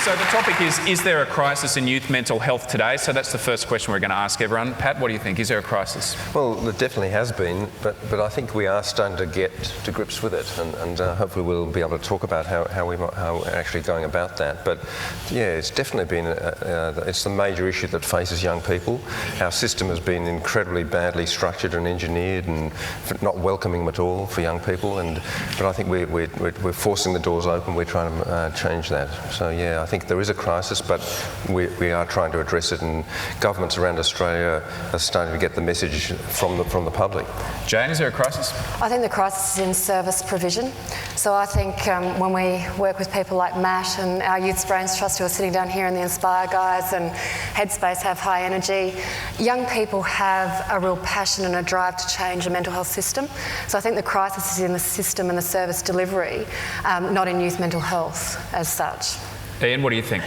So the topic is there a crisis in youth mental health today? So that's the first question we're going to ask everyone. Pat, what do you think? Is there a crisis? Well, there definitely has been, but I think we are starting to get to grips with it, and hopefully we'll be able to talk about how we're actually going about that. But yeah, it's definitely been it's the major issue that faces young people. Our system has been incredibly badly structured and engineered, and not welcoming at all for young people. But I think we're forcing the doors open. We're trying to change that. So yeah, I think there is a crisis, but we are trying to address it, and governments around Australia are starting to get the message from the public. Jane, is there a crisis? I think the crisis is in service provision. So I think when we work with people like Matt and our Youth Brains Trust, who are sitting down here, and the Inspire guys and Headspace have high energy, young people have a real passion and a drive to change the mental health system. So I think the crisis is in the system and the service delivery, not in youth mental health as such. Ian, what do you think?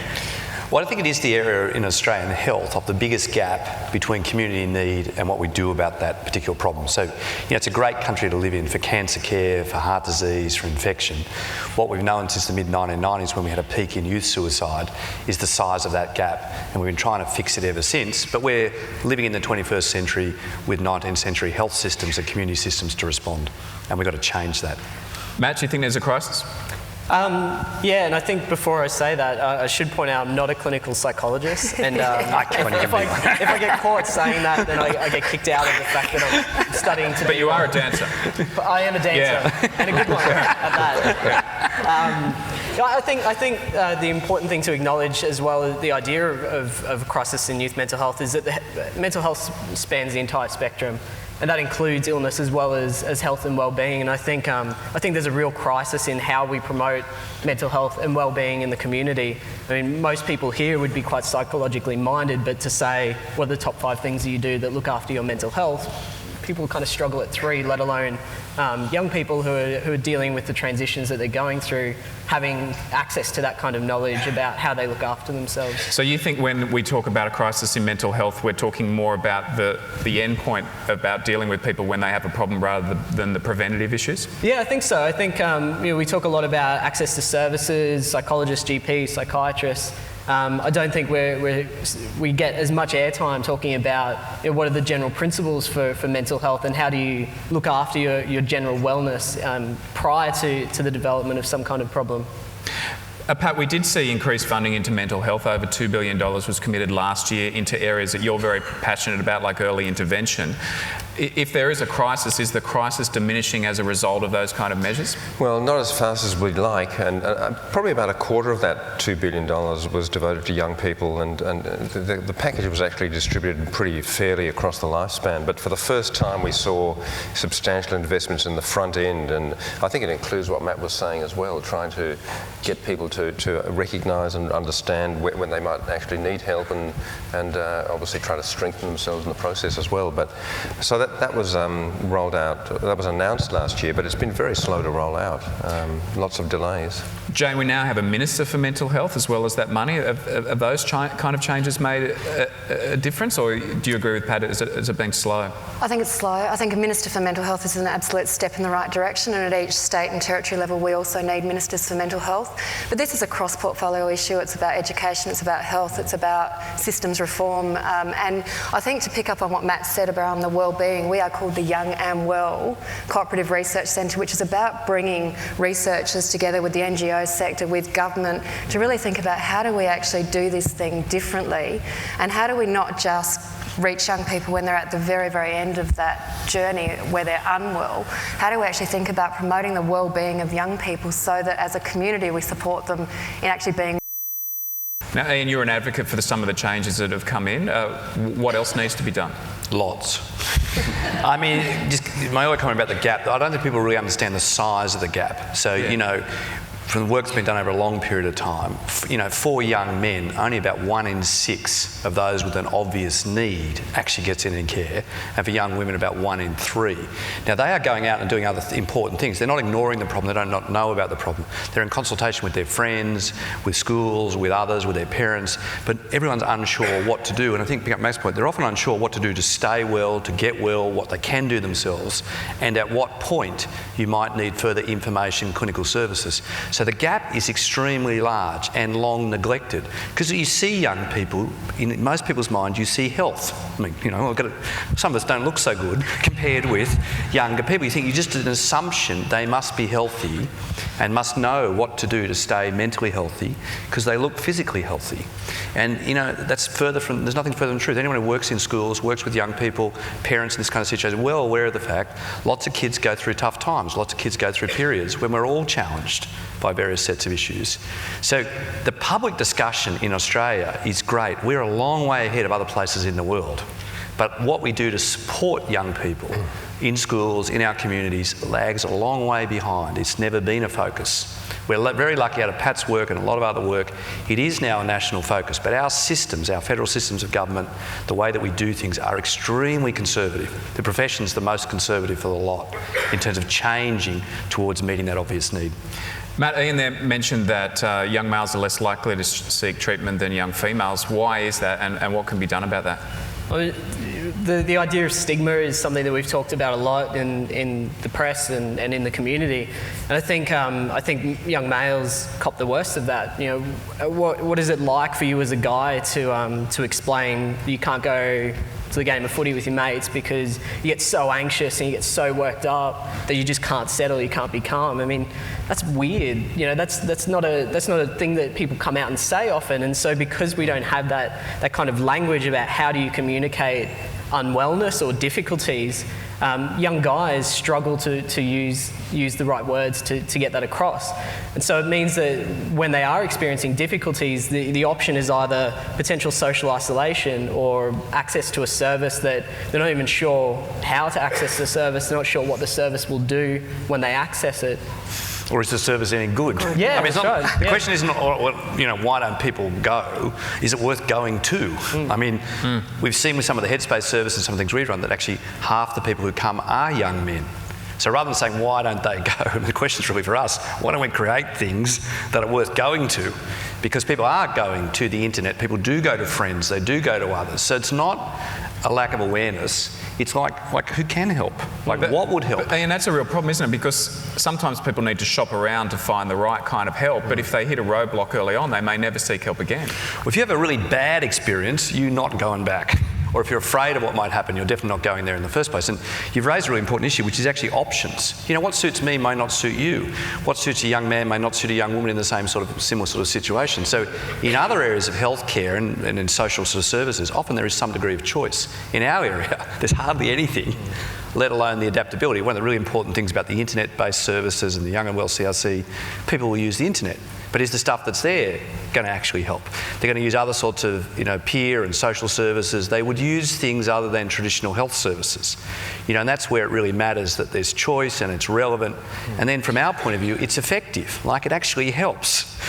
Well, I think it is the area in Australian health of the biggest gap between community need and what we do about that particular problem. So, it's a great country to live in for cancer care, for heart disease, for infection. What we've known since the mid-1990s, when we had a peak in youth suicide, is the size of that gap. And we've been trying to fix it ever since. But we're living in the 21st century with 19th century health systems and community systems to respond. And we've got to change that. Matt, do you think there's a crisis? Yeah, and I think before I say that, I should point out I'm not a clinical psychologist, and if I get caught saying that, then I get kicked out of the fact that I'm studying to. But you are a dancer. But I am a dancer, and a good one at that. I think the important thing to acknowledge, as well as the idea of a crisis in youth mental health, is that mental health spans the entire spectrum. And that includes illness as well as health and well-being. And I think there's a real crisis in how we promote mental health and well-being in the community. I mean, most people here would be quite psychologically minded, but to say, what are the top 5 things that you do that look after your mental health? People kind of struggle at 3, let alone young people who are dealing with the transitions that they're going through, having access to that kind of knowledge about how they look after themselves. So you think when we talk about a crisis in mental health, we're talking more about the end point, about dealing with people when they have a problem rather than the preventative issues? Yeah, I think so. I think we talk a lot about access to services, psychologists, GPs, psychiatrists. I don't think we get as much airtime talking about what are the general principles for mental health, and how do you look after your general wellness prior to the development of some kind of problem. Pat, we did see increased funding into mental health. Over $2 billion was committed last year into areas that you're very passionate about, like early intervention. If there is a crisis, is the crisis diminishing as a result of those kind of measures? Well, not as fast as we'd like, and probably about a quarter of that $2 billion was devoted to young people, and the package was actually distributed pretty fairly across the lifespan. But for the first time, we saw substantial investments in the front end, and I think it includes what Matt was saying as well, trying to get people to recognise and understand when they might actually need help, and obviously try to strengthen themselves in the process as well. But so that was rolled out, that was announced last year, but it's been very slow to roll out. Lots of delays. Jane, we now have a Minister for Mental Health as well as that money. Have those kind of changes made a difference, or do you agree with Pat? Is it being slow? I think it's slow. I think a Minister for Mental Health is an absolute step in the right direction, and at each state and territory level we also need Ministers for Mental Health. But this is a cross-portfolio issue. It's about education, it's about health, it's about systems reform. And I think, to pick up on what Matt said around the wellbeing, we are called the Young and Well Cooperative Research Centre, which is about bringing researchers together with the NGO sector, with government, to really think about how do we actually do this thing differently, and how do we not just reach young people when they're at the very, very end of that journey where they're unwell. How do we actually think about promoting the well-being of young people so that as a community we support them in actually being... Now, Ian, you're an advocate for some of the changes that have come in. What else needs to be done? Lots. I mean, just my other comment about the gap, I don't think people really understand the size of the gap. So, from the work that's been done over a long period of time, for young men, only about 1 in 6 of those with an obvious need actually gets any care, and for young women, about 1 in 3. Now, they are going out and doing other important things. They're not ignoring the problem. They don't not know about the problem. They're in consultation with their friends, with schools, with others, with their parents, but everyone's unsure what to do. And I think, picking up Mac's point, they're often unsure what to do to stay well, to get well, what they can do themselves, and at what point you might need further information, clinical services. So the gap is extremely large and long neglected, because you see young people, in most people's mind, you see health. I mean, you know, some of us don't look so good compared with younger people. You think you're just an assumption they must be healthy and must know what to do to stay mentally healthy because they look physically healthy. And, you know, that's there's nothing further from the truth. Anyone who works in schools, works with young people, parents in this kind of situation, well aware of the fact lots of kids go through tough times, lots of kids go through periods when we're all challenged by various sets of issues. So the public discussion in Australia is great. We're a long way ahead of other places in the world. But what we do to support young people in schools, in our communities, lags a long way behind. It's never been a focus. We're very lucky out of Pat's work and a lot of other work, it is now a national focus. But our systems, our federal systems of government, the way that we do things are extremely conservative. The profession's the most conservative for the lot in terms of changing towards meeting that obvious need. Matt, Ian there mentioned that young males are less likely to seek treatment than young females. Why is that, and what can be done about that? Well, the idea of stigma is something that we've talked about a lot in the press and in the community, and I think young males cop the worst of that. You know, what is it like for you as a guy to explain you can't go to the game of footy with your mates because you get so anxious and you get so worked up that you just can't settle, you can't be calm? I mean, that's weird. You know, that's not a thing that people come out and say often. And so because we don't have that kind of language about how do you communicate unwellness or difficulties, young guys struggle to use the right words to get that across. And so it means that when they are experiencing difficulties, the option is either potential social isolation or access to a service that they're not even sure how to access the service, they're not sure what the service will do when they access it. Or is the service any good? Yeah, I mean, that's right. The question isn't, you know, why don't people go? Is it worth going to? I mean, we've seen with some of the Headspace services and some of the things we run that actually half the people who come are young men. So rather than saying, why don't they go? The question's really for us, why don't we create things that are worth going to? Because people are going to the internet, people do go to friends, they do go to others. So it's not a lack of awareness. It's like who can help? What would help? And that's a real problem, isn't it? Because sometimes people need to shop around to find the right kind of help, but if they hit a roadblock early on, they may never seek help again. Well, if you have a really bad experience, you're not going back. Or if you're afraid of what might happen, you're definitely not going there in the first place. And you've raised a really important issue, which is actually options. You know, what suits me may not suit you. What suits a young man may not suit a young woman in the same similar sort of situation. So in other areas of healthcare and in social sort of services, often there is some degree of choice. In our area, there's hardly anything, let alone the adaptability. One of the really important things about the internet-based services and the Young and Well CRC, people will use the internet. But is the stuff that's there going to actually help? They're going to use other sorts of, you know, peer and social services. They would use things other than traditional health services. You know, and that's where it really matters that there's choice and it's relevant. And then from our point of view, it's effective. Like, it actually helps.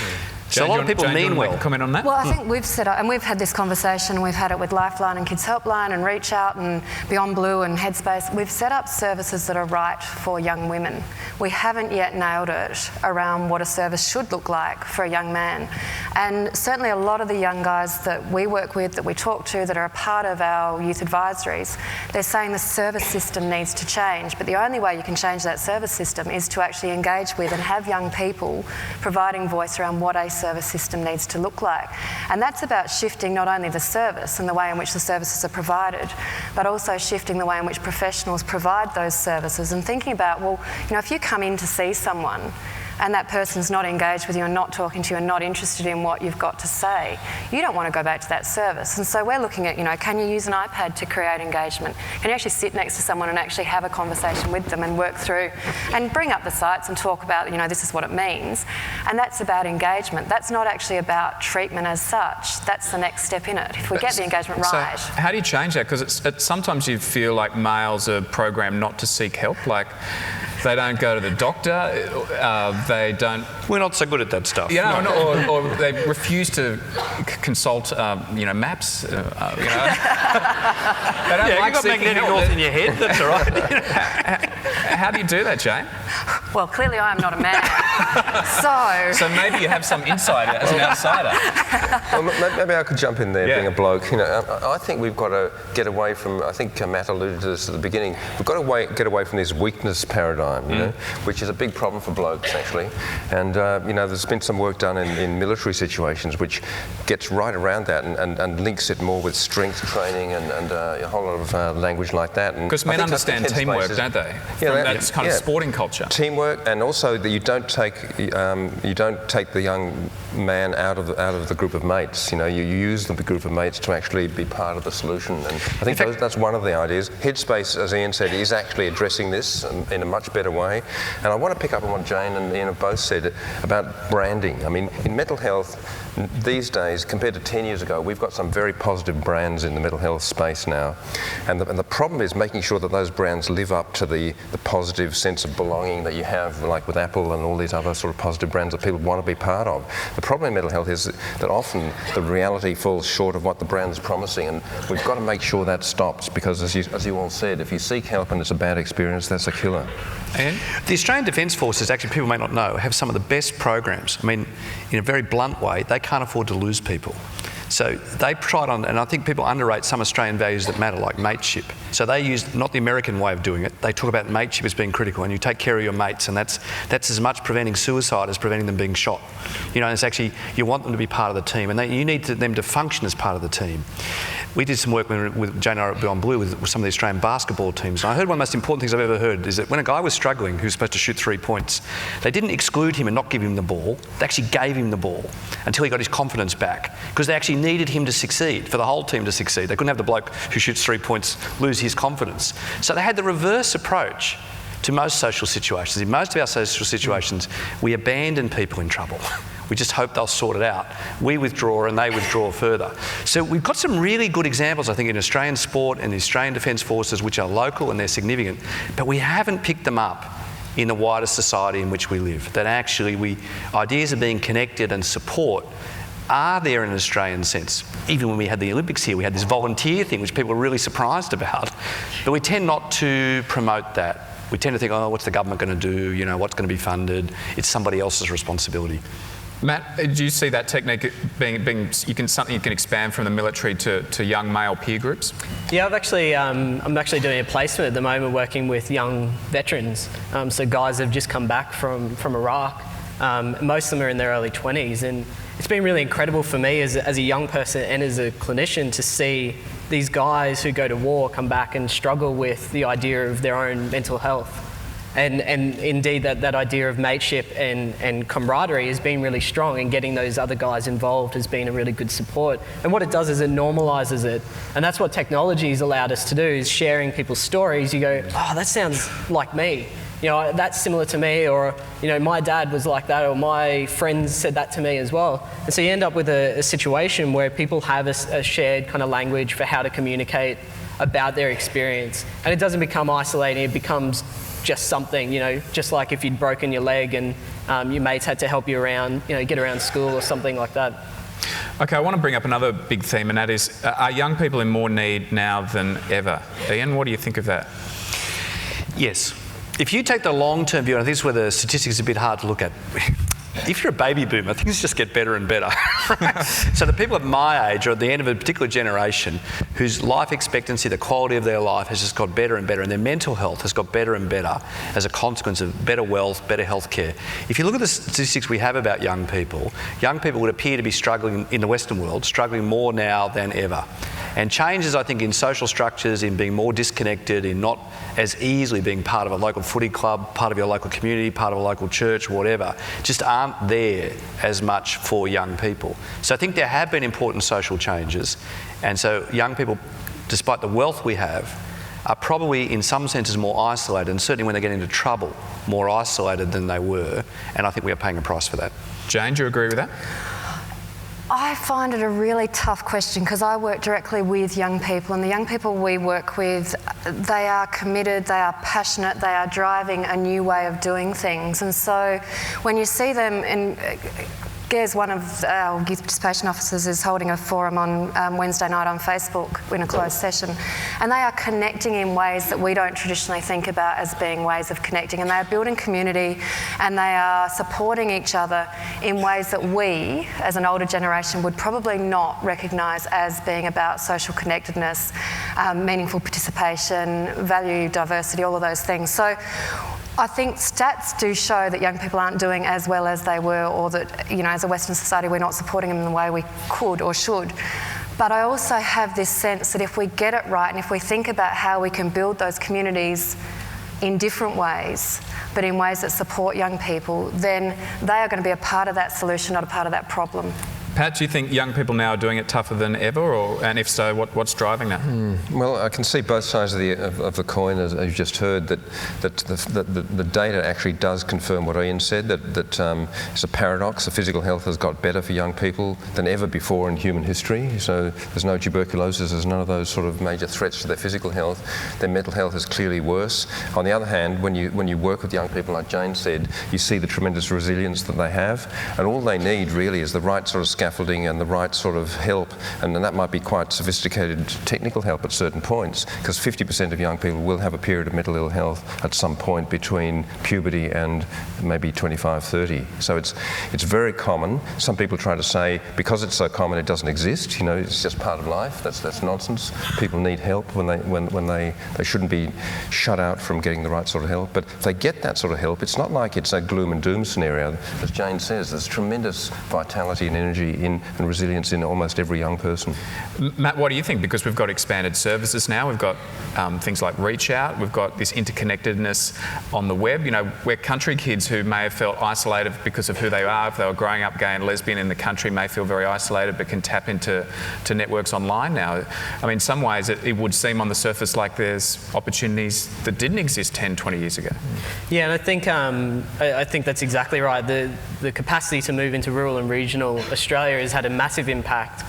So Jane, a lot of people mean well. Comment on that? Well, I think we've set up, and we've had this conversation, we've had it with Lifeline and Kids Helpline and Reach Out and Beyond Blue and Headspace. We've set up services that are right for young women. We haven't yet nailed it around what a service should look like for a young man. And certainly a lot of the young guys that we work with, that we talk to, that are a part of our youth advisories, they're saying the service system needs to change. But the only way you can change that service system is to actually engage with and have young people providing voice around what a service system needs to look like. And that's about shifting not only the service and the way in which the services are provided, but also shifting the way in which professionals provide those services and thinking about, well, you know, if you come in to see someone and that person's not engaged with you and not talking to you and not interested in what you've got to say, you don't want to go back to that service. And so we're looking at, you know, can you use an iPad to create engagement? Can you actually sit next to someone and actually have a conversation with them and work through and bring up the sites and talk about, you know, this is what it means. And that's about engagement. That's not actually about treatment as such. That's the next step in it, if we get the engagement right. So how do you change that? Because sometimes you feel like males are programmed not to seek help, like they don't go to the doctor, they don't... We're not so good at that stuff. Yeah, no. or they refuse to consult, you know, maps. You know. They don't like you've got magnetic north in your head, that's all right. How do you do that, Jane? Well, clearly I am not a man. So maybe you have some insight as an outsider. Well, maybe I could jump in there, being a bloke. You know, I think we've got to get away from. I think Matt alluded to this at the beginning. We've got to get away from this weakness paradigm, you know, which is a big problem for blokes actually. And you know, there's been some work done in military situations which gets right around that and links it more with strength training and a whole lot of language like that. Because men understand teamwork, don't they? Yeah, that's kind of sporting culture. Teamwork, and also that you don't take the young man out of the group of mates. You know, you use the group of mates to actually be part of the solution. And I think that's one of the ideas. Headspace, as Ian said, is actually addressing this in a much better way. And I want to pick up on what Jane and Ian have both said about branding. I mean, in mental health these days, compared to 10 years ago, we've got some very positive brands in the mental health space now. And the problem is making sure that those brands live up to the positive sense of belonging that you have, like with Apple and all these other sort of positive brands that people want to be part of. The problem in mental health is that often the reality falls short of what the brand's promising, and we've got to make sure that stops, because as you all said, if you seek help and it's a bad experience, that's a killer. And the Australian Defence Forces, actually, people may not know, have some of the best programs. I mean, in a very blunt way, they can't afford to lose people. So they tried on, and I think people underrate some Australian values that matter, like mateship. So they used not the American way of doing it. They talk about mateship as being critical, and you take care of your mates, and that's as much preventing suicide as preventing them being shot. You know, and it's actually, you want them to be part of the team, and you need them to function as part of the team. We did some work with Jane and I at Beyond Blue with some of the Australian basketball teams. And I heard one of the most important things I've ever heard is that when a guy was struggling, who was supposed to shoot 3 points, they didn't exclude him and not give him the ball. They actually gave him the ball until he got his confidence back, because they actually needed him to succeed, for the whole team to succeed. They couldn't have the bloke who shoots 3 points lose his confidence. So they had the reverse approach to most social situations. In most of our social situations, we abandon people in trouble. We just hope they'll sort it out. We withdraw and they withdraw further. So we've got some really good examples, I think, in Australian sport and the Australian Defence Forces, which are local and they're significant, but we haven't picked them up in the wider society in which we live. That actually ideas of being connected and support are there in an Australian sense. Even when we had the Olympics here, we had this volunteer thing, which people were really surprised about. But we tend not to promote that. We tend to think, oh, what's the government going to do? You know, what's going to be funded? It's somebody else's responsibility. Matt, do you see that technique being something you can expand from the military to young male peer groups? Yeah, I'm actually doing a placement at the moment working with young veterans. So guys have just come back from Iraq. Most of them are in their early 20s, and it's been really incredible for me as a young person and as a clinician to see these guys who go to war come back and struggle with the idea of their own mental health. And indeed that idea of mateship and camaraderie has been really strong, and getting those other guys involved has been a really good support. And what it does is it normalises it. And that's what technology has allowed us to do, is sharing people's stories. You go, oh, that sounds like me. You know, that's similar to me, or, you know, my dad was like that, or my friends said that to me as well. And so you end up with a situation where people have a shared kind of language for how to communicate about their experience. And it doesn't become isolating, it becomes just something, you know, just like if you'd broken your leg and your mates had to help you around, you know, get around school or something like that. Okay, I want to bring up another big theme, and that is, are young people in more need now than ever? Ian, what do you think of that? Yes. If you take the long-term view, and I think this is where the statistics are a bit hard to look at. If you're a baby boomer, things just get better and better. So the people of my age, or at the end of a particular generation, whose life expectancy, the quality of their life has just got better and better, and their mental health has got better and better as a consequence of better wealth, better healthcare. If you look at the statistics we have about young people would appear to be struggling in the Western world, struggling more now than ever. And changes, I think, in social structures, in being more disconnected, in not as easily being part of a local footy club, part of your local community, part of a local church, whatever, just aren't there as much for young people. So I think there have been important social changes. And so young people, despite the wealth we have, are probably in some senses more isolated, and certainly when they get into trouble, more isolated than they were. And I think we are paying a price for that. Jane, do you agree with that? I find it a really tough question, because I work directly with young people, and the young people we work with, they are committed, they are passionate, they are driving a new way of doing things. And so when you see them Gez, one of our youth participation officers, is holding a forum on Wednesday night on Facebook in a closed session, and they are connecting in ways that we don't traditionally think about as being ways of connecting, and they are building community and they are supporting each other in ways that we, as an older generation, would probably not recognise as being about social connectedness, meaningful participation, value, diversity, all of those things. So I think stats do show that young people aren't doing as well as they were, or that, you know, as a Western society we're not supporting them in the way we could or should. But I also have this sense that if we get it right and if we think about how we can build those communities in different ways, but in ways that support young people, then they are going to be a part of that solution, not a part of that problem. Pat, do you think young people now are doing it tougher than ever, and if so, what's driving that? Well, I can see both sides of the coin, as you've just heard, that the data actually does confirm what Ian said, that it's a paradox. The physical health has got better for young people than ever before in human history. So there's no tuberculosis, there's none of those sort of major threats to their physical health. Their mental health is clearly worse. On the other hand, when you work with young people, like Jane said, you see the tremendous resilience that they have, and all they need really is the right sort of scaffolding and the right sort of help, and then that might be quite sophisticated technical help at certain points, because 50% of young people will have a period of mental ill health at some point between puberty and maybe 25, 30. So it's very common. Some people try to say because it's so common it doesn't exist, you know, it's just part of life. That's nonsense. People need help when they shouldn't be shut out from getting the right sort of help. But if they get that sort of help, it's not like it's a gloom and doom scenario. As Jane says, there's tremendous vitality and energy and resilience in almost every young person. Matt, what do you think? Because we've got expanded services now, we've got things like Reach Out, we've got this interconnectedness on the web. You know, we're country kids who may have felt isolated because of who they are. If they were growing up gay and lesbian in the country, may feel very isolated, but can tap into networks online now. I mean, in some ways it would seem on the surface like there's opportunities that didn't exist 10, 20 years ago. Yeah, and I think that's exactly right. The capacity to move into rural and regional Australia has had a massive impact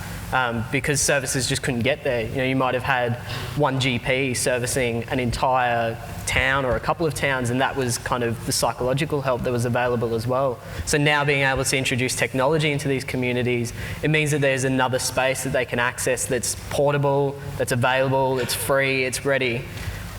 because services just couldn't get there. You know, you might have had one GP servicing an entire town or a couple of towns, and that was kind of the psychological help that was available as well. So now being able to introduce technology into these communities, it means that there's another space that they can access that's portable, that's available, it's free, it's ready.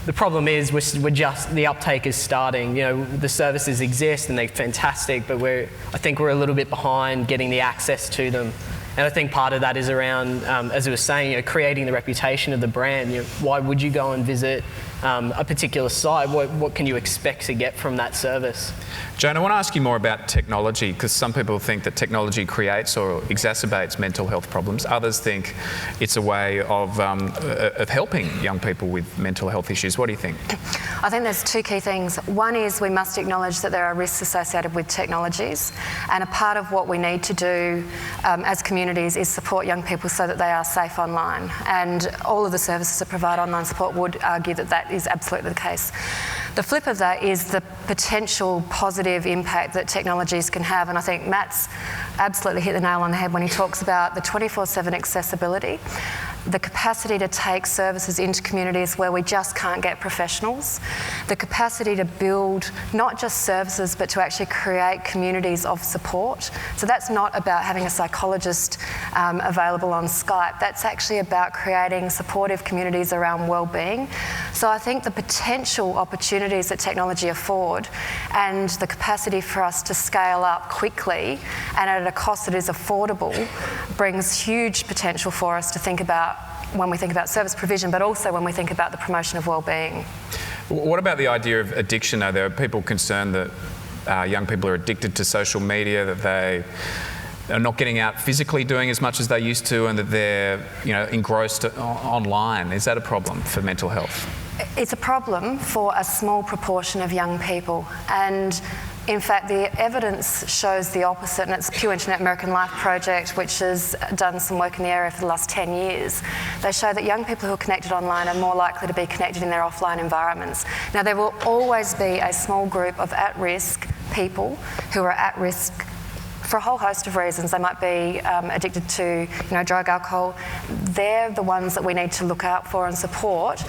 The problem is the uptake is starting. You know, the services exist and they're fantastic, but I think we're a little bit behind getting the access to them. And I think part of that is around, as I was saying, you know, creating the reputation of the brand. You know, why would you go and visit a particular site? What can you expect to get from that service? Joan, I want to ask you more about technology, because some people think that technology creates or exacerbates mental health problems. Others think it's a way of helping young people with mental health issues. What do you think? I think there's two key things. One is we must acknowledge that there are risks associated with technologies, and a part of what we need to do as communities is support young people so that they are safe online. And all of the services that provide online support would argue that that is absolutely the case. The flip of that is the potential positive impact that technologies can have, and I think Matt's absolutely hit the nail on the head when he talks about the 24/7 accessibility, the capacity to take services into communities where we just can't get professionals, the capacity to build not just services but to actually create communities of support. So that's not about having a psychologist available on Skype, that's actually about creating supportive communities around well-being. So I think the potential opportunities that technology afford and the capacity for us to scale up quickly and at a cost that is affordable brings huge potential for us to think about when we think about service provision, but also when we think about the promotion of well-being. What about the idea of addiction, though? There are people concerned that young people are addicted to social media, that they are not getting out physically doing as much as they used to, and that they're, you know, engrossed online. Is that a problem for mental health? It's a problem for a small proportion of young people, and in fact the evidence shows the opposite, and it's Pew Internet American Life Project, which has done some work in the area for the last 10 years. They show that young people who are connected online are more likely to be connected in their offline environments. Now, there will always be a small group of at-risk people who are at risk for a whole host of reasons. They might be addicted to, drug, alcohol. They're the ones that we need to look out for and support.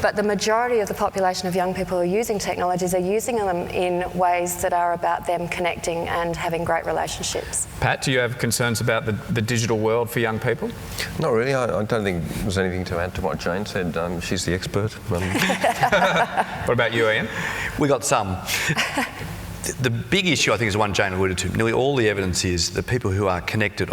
But the majority of the population of young people who are using technologies are using them in ways that are about them connecting and having great relationships. Pat, do you have concerns about the digital world for young people? Not really. I don't think there's anything to add to what Jane said. She's the expert. What about you, Ian? We got some. The big issue, I think, is the one Jane alluded to. Nearly all the evidence is that people who are connected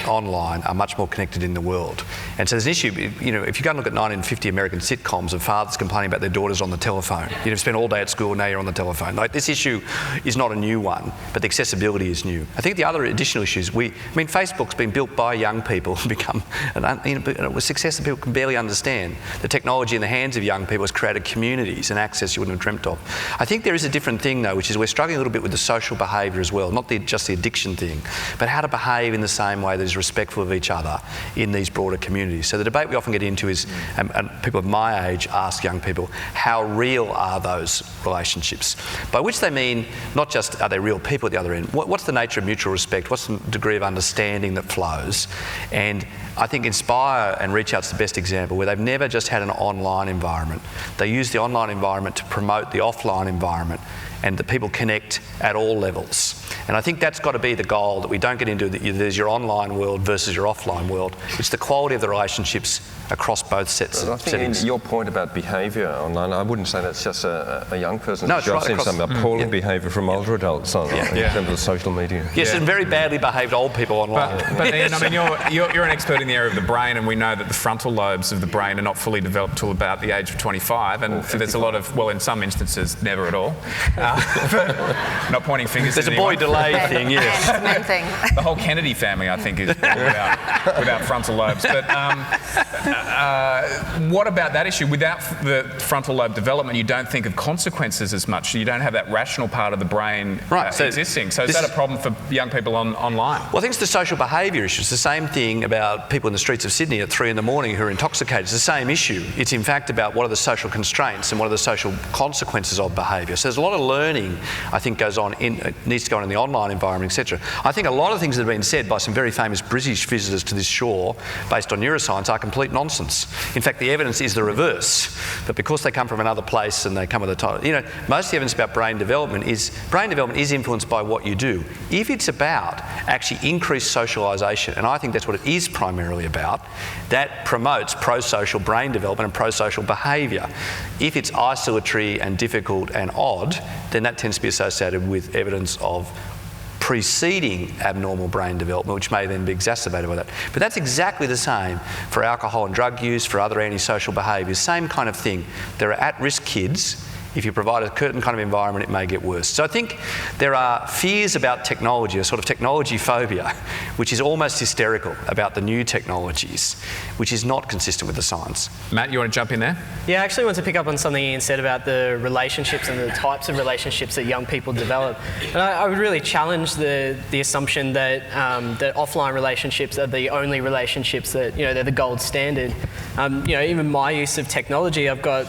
online are much more connected in the world. And so there's an issue, if you go and look at 1950 American sitcoms of fathers complaining about their daughters on the telephone. Spent all day at school, now you're on the telephone. Like, this issue is not a new one, but the accessibility is new. I think the other additional issues, Facebook's been built by young people and become a success that people can barely understand. The technology in the hands of young people has created communities and access you wouldn't have dreamt of. I think there is a different thing, though, which is we're struggling a little bit with the social behaviour as well, not just the addiction thing, but how to behave in the same way that is respectful of each other in these broader communities. So the debate we often get into is, and people of my age ask young people, how real are those relationships? By which they mean not just are they real people at the other end, what's the nature of mutual respect, what's the degree of understanding that flows? And I think Inspire and Reach Out's the best example, where they've never just had an online environment. They use the online environment to promote the offline environment, and that people connect at all levels. And I think that's got to be the goal, that we don't get into there's your online world versus your offline world. It's the quality of the relationships across both sets of settings. Your point about behaviour online, I wouldn't say that's just a young person's issue. I've seen some appalling behaviour from older adults in terms of social media. Yes, and very badly behaved old people online. But Ian, you're an expert in the area of the brain, and we know that the frontal lobes of the brain are not fully developed till about the age of 25, and there's a lot of, in some instances, never at all. Not pointing fingers at anyone. There's a boy delay thing, yes. That's the main thing. The whole Kennedy family, I think, is without frontal lobes. But what about that issue? Without the frontal lobe development, you don't think of consequences as much. You don't have that rational part of the brain existing. So is that a problem for young people online? Well, I think it's the social behaviour issue. It's the same thing about people in the streets of Sydney at 3 a.m. who are intoxicated. It's the same issue. It's in fact about what are the social constraints and what are the social consequences of behaviour. So there's a lot of learning, I think, needs to go on in the online environment, etc. I think a lot of things that have been said by some very famous British visitors to this shore based on neuroscience are complete nonsense. In fact, the evidence is the reverse. But because they come from another place and they come with a title, most of the evidence about brain development is influenced by what you do. If it's about actually increased socialisation, and I think that's what it is primarily about, that promotes pro-social brain development and pro-social behaviour. If it's isolatory and difficult and odd, then that tends to be associated with evidence of preceding abnormal brain development, which may then be exacerbated by that. But that's exactly the same for alcohol and drug use, for other antisocial behaviours, same kind of thing. There are at-risk kids. If you provide a certain kind of environment, it may get worse. So I think there are fears about technology, a sort of technology phobia, which is almost hysterical about the new technologies, which is not consistent with the science. Matt, you want to jump in there? Yeah, I actually want to pick up on something Ian said about the relationships and the types of relationships that young people develop. And I would really challenge the assumption that that offline relationships are the only relationships that, they're the gold standard. Even my use of technology, I've got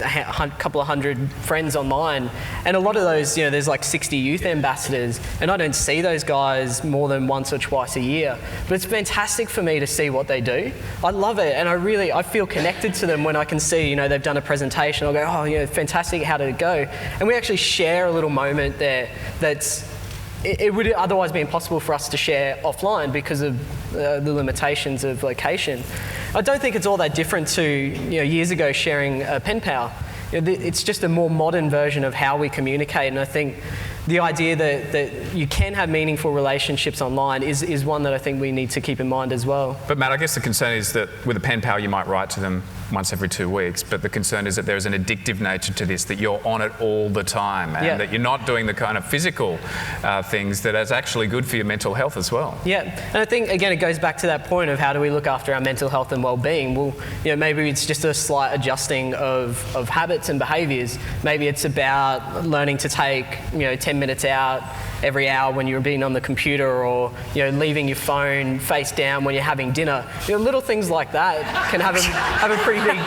a couple of hundred friends online, and a lot of those, there's like 60 youth ambassadors, and I don't see those guys more than once or twice a year. But it's fantastic for me to see what they do. I love it, and I feel connected to them when I can see, they've done a presentation. I'll go, oh, fantastic, how did it go? And we actually share a little moment there it would otherwise be impossible for us to share offline because of the limitations of location. I don't think it's all that different to years ago sharing a pen pal. It's just a more modern version of how we communicate, and I think the idea that you can have meaningful relationships online is one that I think we need to keep in mind as well. But Matt, I guess the concern is that with a pen pal you might write to them once every 2 weeks, but the concern is that there is an addictive nature to this, that you're on it all the time, and that you're not doing the kind of physical things that is actually good for your mental health as well. Yeah, and I think, again, it goes back to that point of how do we look after our mental health and well-being. Well, maybe it's just a slight adjusting of habits and behaviours. Maybe it's about learning to take, 10 minutes out every hour when you're being on the computer, or leaving your phone face down when you're having dinner. Little things like that can have a pretty big.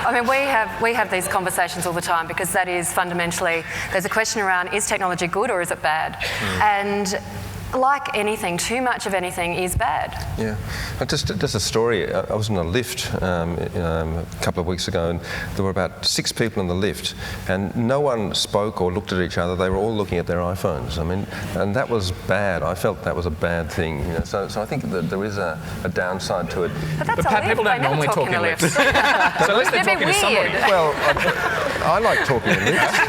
I mean, we have these conversations all the time because that is fundamentally, there's a question around, is technology good or is it bad? And like anything, too much of anything is bad. Yeah. Just a story. I was in a lift a couple of weeks ago, and there were about 6 people in the lift, and no one spoke or looked at each other. They were all looking at their iPhones. I mean, and that was bad. I felt that was a bad thing. You know? So I think that there is a downside to it. But Pat, people don't normally talk in lifts. So at least they're talking to somebody. Well, I like talking in lifts.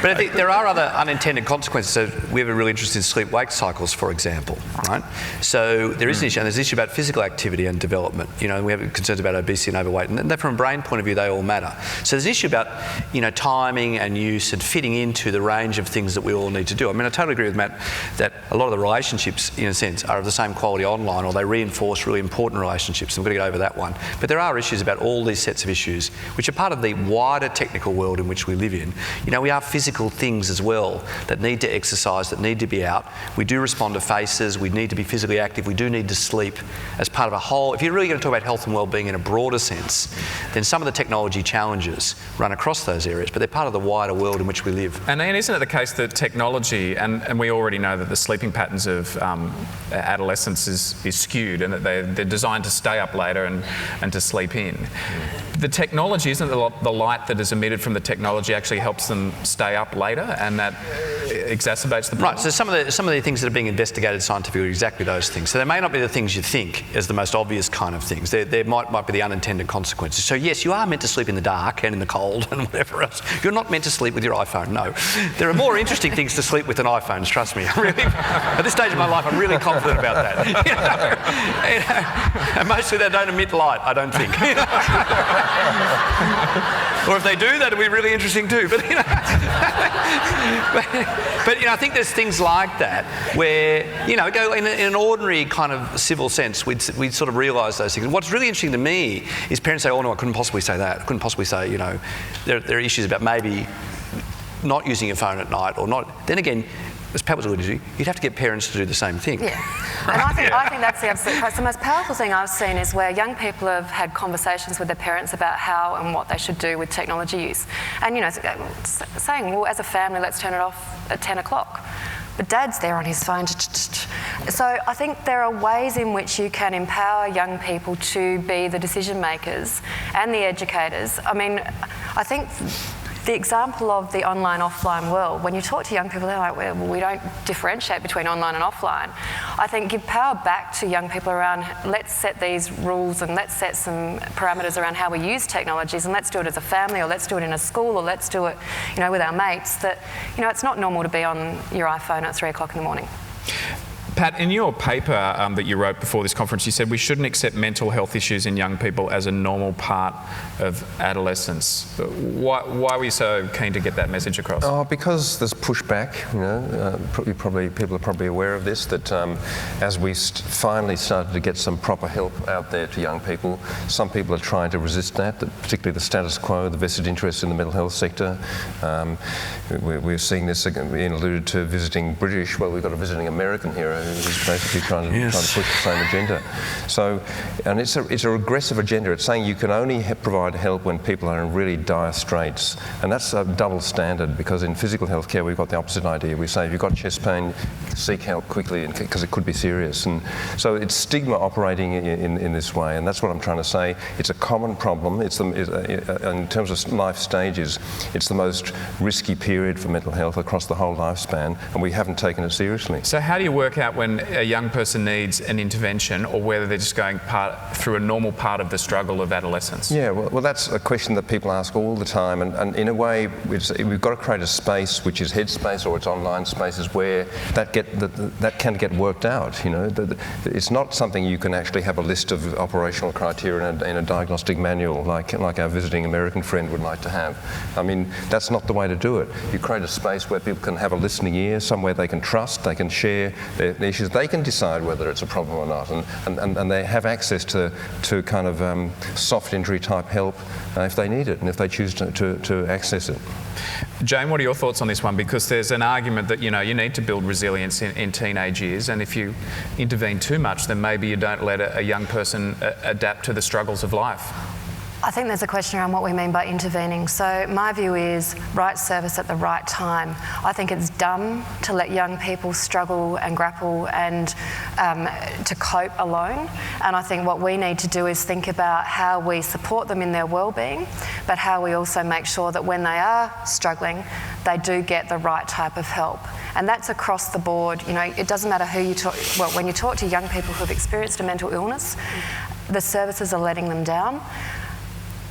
But I think there are other unintended consequences. So we have a real interest in sleep-wake cycles, for example, right? So there is an issue, and there's an issue about physical activity and development. You know, we have concerns about obesity and overweight, and from a brain point of view, they all matter. So there's an issue about, you know, timing and use and fitting into the range of things that we all need to do. I mean, I totally agree with Matt that a lot of the relationships, in a sense, are of the same quality online, or they reinforce really important relationships, and we've got to get over that one. But there are issues about all these sets of issues, which are part of the wider technical world in which we live in. You know, we are physical things as well that need to exercise, that need to be out. We do respond to faces, we need to be physically active, we do need to sleep as part of a whole. If you're really going to talk about health and well-being in a broader sense, then some of the technology challenges run across those areas, but they're part of the wider world in which we live. And Ian, isn't it the case that technology, and we already know that the sleeping patterns of adolescents is skewed, and that they're designed to stay up later and to sleep in. The technology, isn't it the light that is emitted from the technology actually helps them stay up later, and that exacerbates the problem? Right, so some of the things that are being investigated scientifically are exactly those things. So they may not be the things you think as the most obvious kind of things. There might be the unintended consequences. So yes, you are meant to sleep in the dark and in the cold and whatever else. You're not meant to sleep with your iPhone, no. There are more interesting things to sleep with than iPhones, trust me. Really, at this stage of my life, I'm really confident about that. You know, and mostly they don't emit light, I don't think. Or if they do, that'd be really interesting too. But you know, but you know, I think there's things like that where, you know, go in an ordinary kind of civil sense, we'd sort of realise those things. And what's really interesting to me is parents say, "Oh no, I couldn't possibly say that. I couldn't possibly say, you know, there are issues about maybe not using your phone at night or not." Then again, as Pat was alluding to, you'd have to get parents to do the same thing. Yeah, and I think that's the absolute case. The most powerful thing I've seen is where young people have had conversations with their parents about how and what they should do with technology use. And, you know, saying, well, as a family, let's turn it off at 10 o'clock. But Dad's there on his phone. So I think there are ways in which you can empower young people to be the decision makers and the educators. I mean, I think the example of the online-offline world, when you talk to young people, they're like, well, we don't differentiate between online and offline. I think give power back to young people around, let's set these rules and let's set some parameters around how we use technologies, and let's do it as a family, or let's do it in a school, or let's do it, you know, with our mates. That, you know, it's not normal to be on your iPhone at 3 o'clock in the morning. Pat, in your paper that you wrote before this conference, you said we shouldn't accept mental health issues in young people as a normal part of adolescence. Why were you so keen to get that message across? Oh, because there's pushback. You know, people are probably aware of this. That as we finally started to get some proper help out there to young people, some people are trying to resist that. Particularly the status quo, the vested interest in the mental health sector. We're seeing this being alluded to visiting British. Well, we've got a visiting American here who's basically trying to push the same agenda. So, and it's a regressive agenda. It's saying you can only provide help when people are in really dire straits, and that's a double standard, because in physical health care we've got the opposite idea. We say if you've got chest pain, seek help quickly because it could be serious. And so it's stigma operating in this way, and that's what I'm trying to say. It's a common problem. In terms of life stages, it's the most risky period for mental health across the whole lifespan, and we haven't taken it seriously. So how do you work out when a young person needs an intervention, or whether they're just going through a normal part of the struggle of adolescence? Yeah, well that's a question that people ask all the time, and in a way we've got to create a space which is headspace, or it's online spaces where that can get worked out. You know, it's not something you can actually have a list of operational criteria in a diagnostic manual like our visiting American friend would like to have. I mean, that's not the way to do it. You create a space where people can have a listening ear, somewhere they can trust, they can share their issues, they can decide whether it's a problem or not, and they have access to kind of soft injury type help if they need it and if they choose to access it. Jane, what are your thoughts on this one? Because there's an argument that, you know, you need to build resilience in teenage years, and if you intervene too much, then maybe you don't let a young person adapt to the struggles of life. I think there's a question around what we mean by intervening. So my view is right service at the right time. I think it's dumb to let young people struggle and grapple and to cope alone. And I think what we need to do is think about how we support them in their well-being, but how we also make sure that when they are struggling, they do get the right type of help. And that's across the board. You know, it doesn't matter who you talk. Well, when you talk to young people who have experienced a mental illness, the services are letting them down.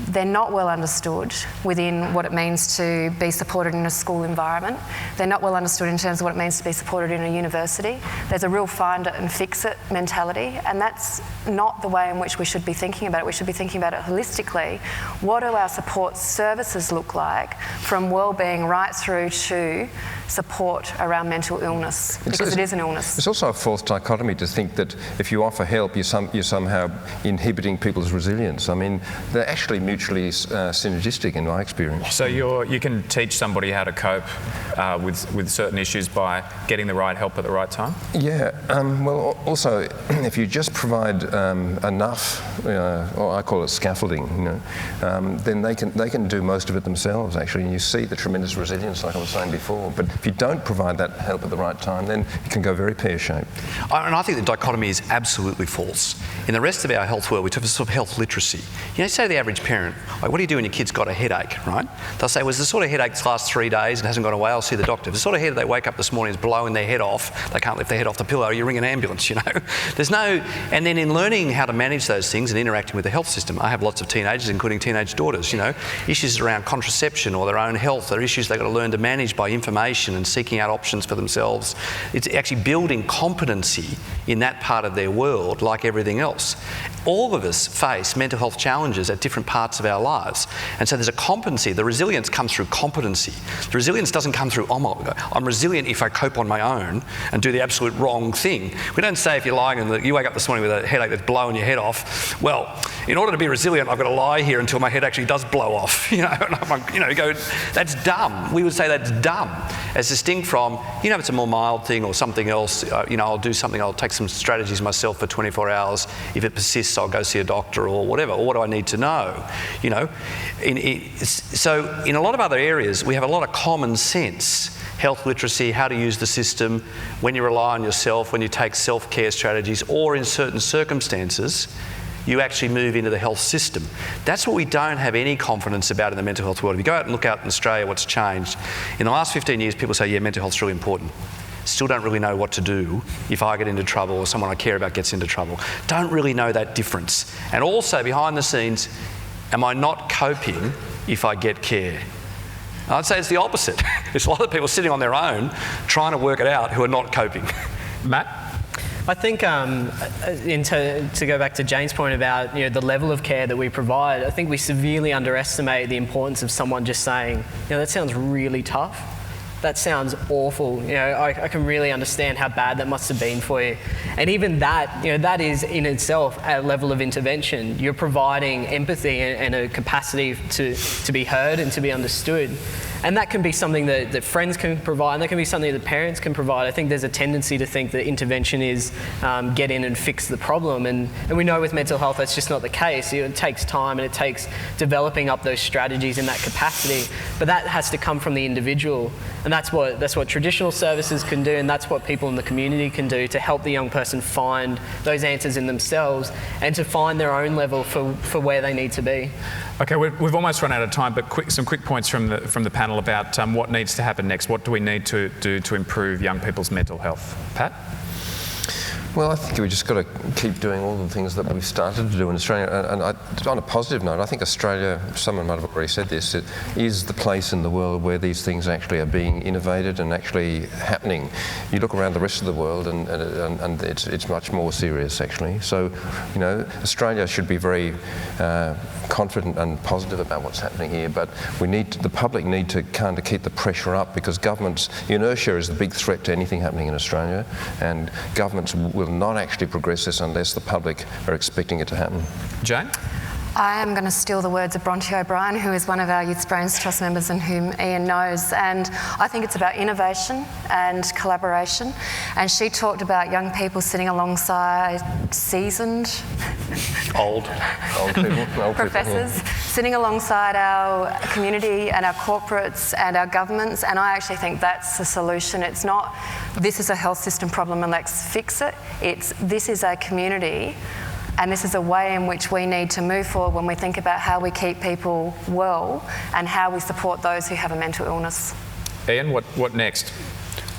They're not well understood within what it means to be supported in a school environment. They're not well understood in terms of what it means to be supported in a university. There's a real find it and fix it mentality, and that's not the way in which we should be thinking about it. We should be thinking about it holistically. What do our support services look like, from wellbeing right through to support around mental illness, because it is an illness. It's also a false dichotomy to think that if you offer help, you're somehow inhibiting people's resilience. I mean, they're actually mutually synergistic in my experience. So you can teach somebody how to cope with certain issues by getting the right help at the right time? Yeah, well, also, if you just provide enough, or I call it scaffolding, then they can do most of it themselves, actually, and you see the tremendous resilience, like I was saying before. But if you don't provide that help at the right time, then it can go very pear-shaped. And I think the dichotomy is absolutely false. In the rest of our health world, we talk about sort of health literacy. You know, say to the average parent, like, what do you do when your kid's got a headache, right? They'll say, well, it's the sort of headache that lasts 3 days and hasn't gone away, I'll see the doctor. If the sort of headache they wake up this morning is blowing their head off, they can't lift their head off the pillow, you ring an ambulance, you know. There's no... And then in learning how to manage those things and interacting with the health system, I have lots of teenagers, including teenage daughters, you know, issues around contraception or their own health, they're issues they've got to learn to manage by information and seeking out options for themselves. It's actually building competency in that part of their world, like everything else. All of us face mental health challenges at different parts of our lives. And so there's a competency. The resilience comes through competency. The resilience doesn't come through, I'm resilient if I cope on my own and do the absolute wrong thing. We don't say if you're lying and you wake up this morning with a headache that's blowing your head off, well, in order to be resilient, I've got to lie here until my head actually does blow off. You go, that's dumb. We would say that's dumb, as distinct from, it's a more mild thing or something else. I'll do something, I'll take some strategies myself for 24 hours. If it persists, I'll go see a doctor or whatever. Or what do I need to know? So in a lot of other areas, we have a lot of common sense. Health literacy, how to use the system, when you rely on yourself, when you take self-care strategies, or in certain circumstances, you actually move into the health system. That's what we don't have any confidence about in the mental health world. If you go out and look out in Australia, what's changed? In the last 15 years, people say, yeah, mental health's really important. Still don't really know what to do if I get into trouble or someone I care about gets into trouble. Don't really know that difference. And also, behind the scenes, am I not coping if I get care? I'd say it's the opposite. There's a lot of people sitting on their own trying to work it out who are not coping. Matt? I think, to go back to Jane's point about the level of care that we provide, I think we severely underestimate the importance of someone just saying, that sounds really tough. That sounds awful. I can really understand how bad that must have been for you. And even that, that is in itself a level of intervention. You're providing empathy and a capacity to be heard and to be understood. And that can be something that friends can provide, and that can be something that parents can provide. I think there's a tendency to think that intervention is get in and fix the problem. And we know with mental health that's just not the case. It takes time and it takes developing up those strategies in that capacity. But that has to come from the individual. And that's what traditional services can do, and that's what people in the community can do to help the young person find those answers in themselves and to find their own level for where they need to be. Okay, we've almost run out of time, but some quick points from the panel about what needs to happen next. What do we need to do to improve young people's mental health? Pat? Well, I think we've just got to keep doing all the things that we've started to do in Australia. And on a positive note, I think Australia, someone might have already said this, it is the place in the world where these things actually are being innovated and actually happening. You look around the rest of the world and it's much more serious, actually. So, you know, Australia should be very confident and positive about what's happening here, but the public need to kind of keep the pressure up, because governments, inertia is the big threat to anything happening in Australia, and governments will not actually progress this unless the public are expecting it to happen. Jane? I am going to steal the words of Bronte O'Brien, who is one of our Youth Brains Trust members and whom Ian knows. And I think it's about innovation and collaboration. And she talked about young people sitting alongside seasoned Old people, professors, sitting alongside our community and our corporates and our governments. And I actually think that's the solution. It's not, this is a health system problem and let's fix it. It's, this is a community. And this is a way in which we need to move forward when we think about how we keep people well and how we support those who have a mental illness. Ian, what next?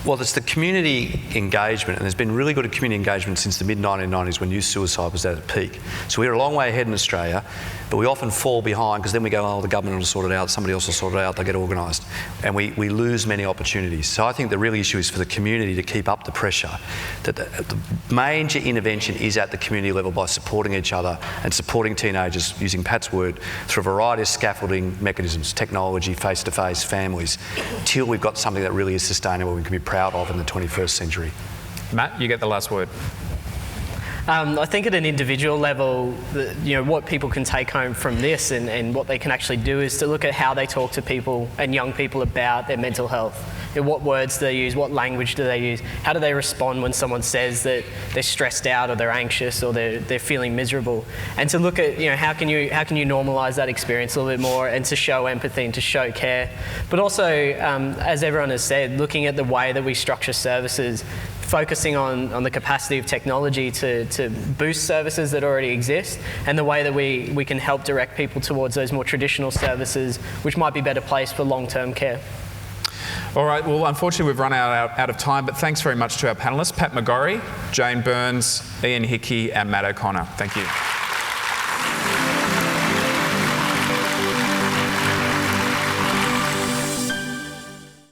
Well, it's the community engagement, and there's been really good community engagement since the mid-1990s when youth suicide was at its peak. So we're a long way ahead in Australia, but we often fall behind because then we go, oh, the government will sort it out, somebody else will sort it out, they'll get organised. And we lose many opportunities. So I think the real issue is for the community to keep up the pressure. That the major intervention is at the community level by supporting each other and supporting teenagers, using Pat's word, through a variety of scaffolding mechanisms, technology, face-to-face, families, till we've got something that really is sustainable we can be proud of in the 21st century. Matt, you get the last word. I think at an individual level, what people can take home from this and what they can actually do is to look at how they talk to people and young people about their mental health. What words do they use? What language do they use? How do they respond when someone says that they're stressed out or they're anxious or they're feeling miserable? And to look at, how can you normalise that experience a little bit more and to show empathy and to show care. But also, as everyone has said, looking at the way that we structure services, focusing on the capacity of technology to boost services that already exist, and the way that we can help direct people towards those more traditional services which might be better placed for long-term care. All right, well, unfortunately we've run out of time, but thanks very much to our panellists, Pat McGorry, Jane Burns, Ian Hickey and Matt O'Connor. Thank you.